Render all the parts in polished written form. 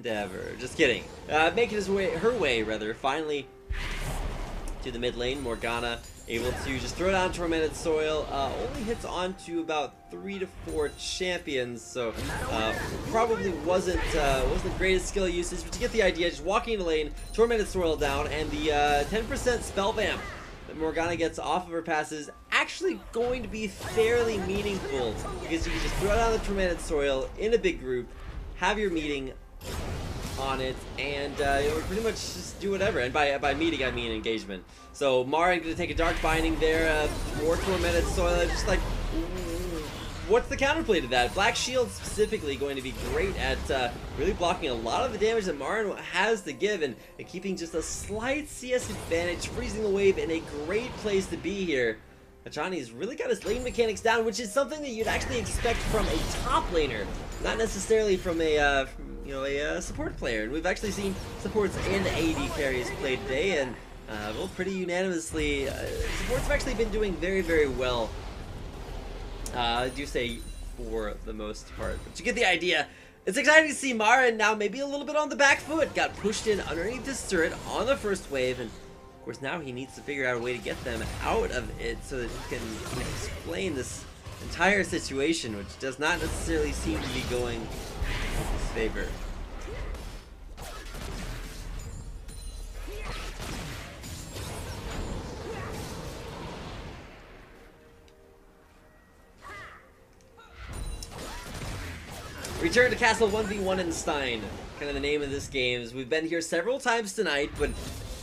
Endeavor. Just kidding. Making her way, rather, finally to the mid lane. Morgana able to just throw down Tormented Soil. Only hits onto about 3 to 4 champions, so probably wasn't the greatest skill usage, but you get the idea. Just walking in the lane, Tormented Soil down, and the 10% spell vamp that Morgana gets off of her passes actually going to be fairly meaningful, because you can just throw down the Tormented Soil in a big group, have your meeting on it, and you know, pretty much just do whatever. And by meeting I mean engagement. So Marin gonna take a Dark Binding there, more Tormented Soil. Just like, what's the counterplay to that? Black Shield specifically going to be great at really blocking a lot of the damage that Marin has to give, and keeping just a slight CS advantage, freezing the wave in a great place to be here. Hachani's really got his lane mechanics down, which is something that you'd actually expect from a top laner, not necessarily from a support player. And we've actually seen supports and AD carries play today, and well, pretty unanimously, supports have actually been doing very, very well. I do say for the most part, but you get the idea. It's exciting to see Marin now maybe a little bit on the back foot. Got pushed in underneath this turret on the first wave, and of course now he needs to figure out a way to get them out of it so that he can explain this entire situation, which does not necessarily seem to be going in his favor. Return to Castle 1v1 in Stein, kind of the name of this game. We've been here several times tonight, but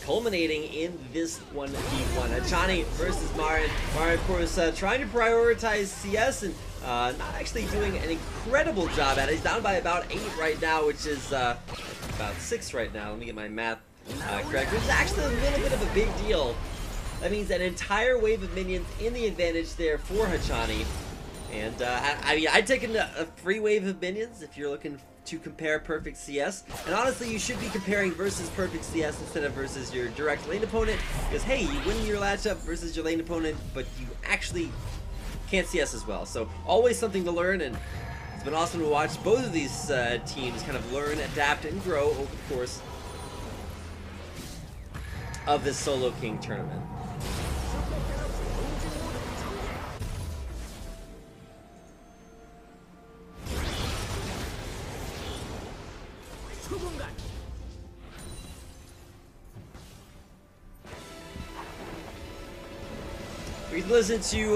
culminating in this 1v1. Hachani versus Marin. Marin, of course, trying to prioritize CS and not actually doing an incredible job at it. He's down by about 8 right now, which is about 6 right now. Let me get my math correct. Which is actually a little bit of a big deal. That means an entire wave of minions in the advantage there for Hachani. And I mean, I'd take a free wave of minions if you're looking to compare perfect CS. And honestly, you should be comparing versus perfect CS instead of versus your direct lane opponent. Because hey, you win your matchup versus your lane opponent, but you actually can't CS as well. So always something to learn, and it's been awesome to watch both of these teams kind of learn, adapt, and grow over the course of this Solo King tournament. We listen to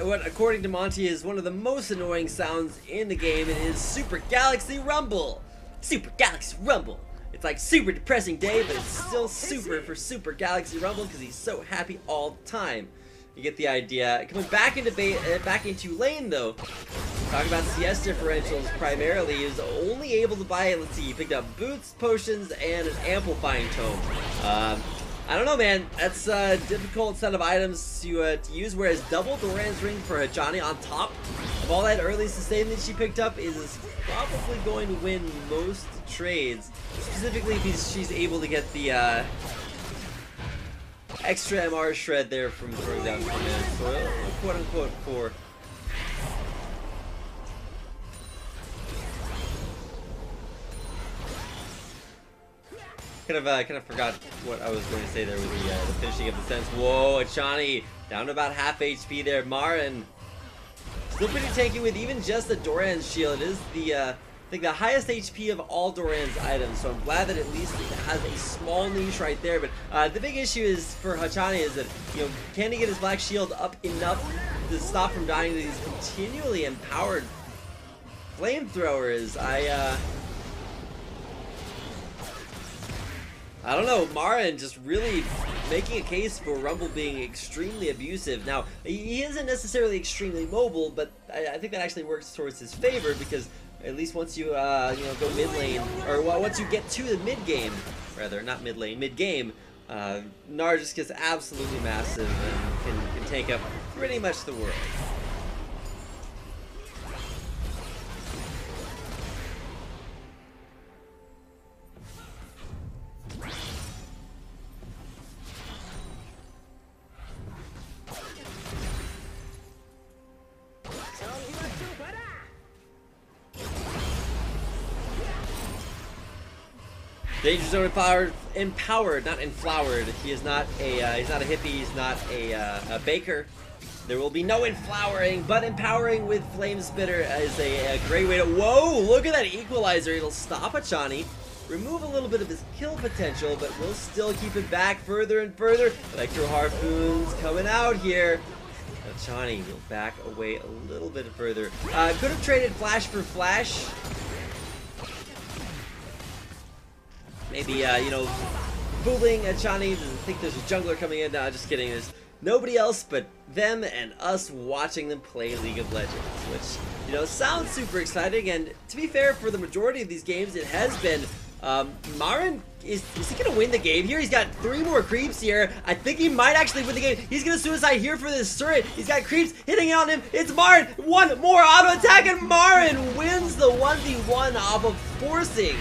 what, according to Monty, is one of the most annoying sounds in the game. It is Super Galaxy Rumble. Super Galaxy Rumble. It's like super depressing day, but it's still super for Super Galaxy Rumble because he's so happy all the time. You get the idea. Coming back into lane though. Talking about CS differentials primarily, he was only able to buy, let's see, he picked up boots, potions, and an amplifying tome. I don't know, man. That's a difficult set of items to use, whereas double Doran's Ring for Hachani on top of all that early sustain that she picked up is probably going to win most trades. Specifically if she's able to get the extra MR shred there from throwing down Tormented Soil, quote-unquote, for kind of forgot what I was going to say there with the finishing of the sentence. Whoa, Hachani down to about half HP there. Marin still pretty tanky with even just the Doran's shield. It is the I think the highest HP of all Doran's items, so I'm glad that at least it has a small niche right there. But the big issue is for Hachani is that, you know, can he get his black shield up enough to stop from dying to these continually empowered flamethrowers? I don't know, Marin just really making a case for Rumble being extremely abusive. Now, he isn't necessarily extremely mobile, but I think that actually works towards his favor, because at least once you, you know, go mid lane, or well, once you get to the mid game, rather, not mid lane, mid game, Gnar just gets absolutely massive and can take up pretty much the world. Danger Zone empowered, not enflowered. He is not a he's not a hippie. He's not a baker. There will be no enflowering, but empowering with Flame Spitter is a great way to. Whoa! Look at that equalizer. It'll stop Hachani, remove a little bit of his kill potential, but we'll still keep it back further and further. Electro Harpoons coming out here. Hachani will back away a little bit further. Could have traded Flash for Flash. Maybe, you know, fooling Hachani to think there's a jungler coming in. Nah, just kidding. There's nobody else but them and us watching them play League of Legends, which, you know, sounds super exciting. And to be fair, for the majority of these games, it has been. Marin, is he gonna win the game here? He's got 3 more creeps here. I think he might actually win the game. He's gonna suicide here for this turret. He's got creeps hitting on him. It's Marin. 1 more auto attack, and Marin wins the 1v1 off of forcing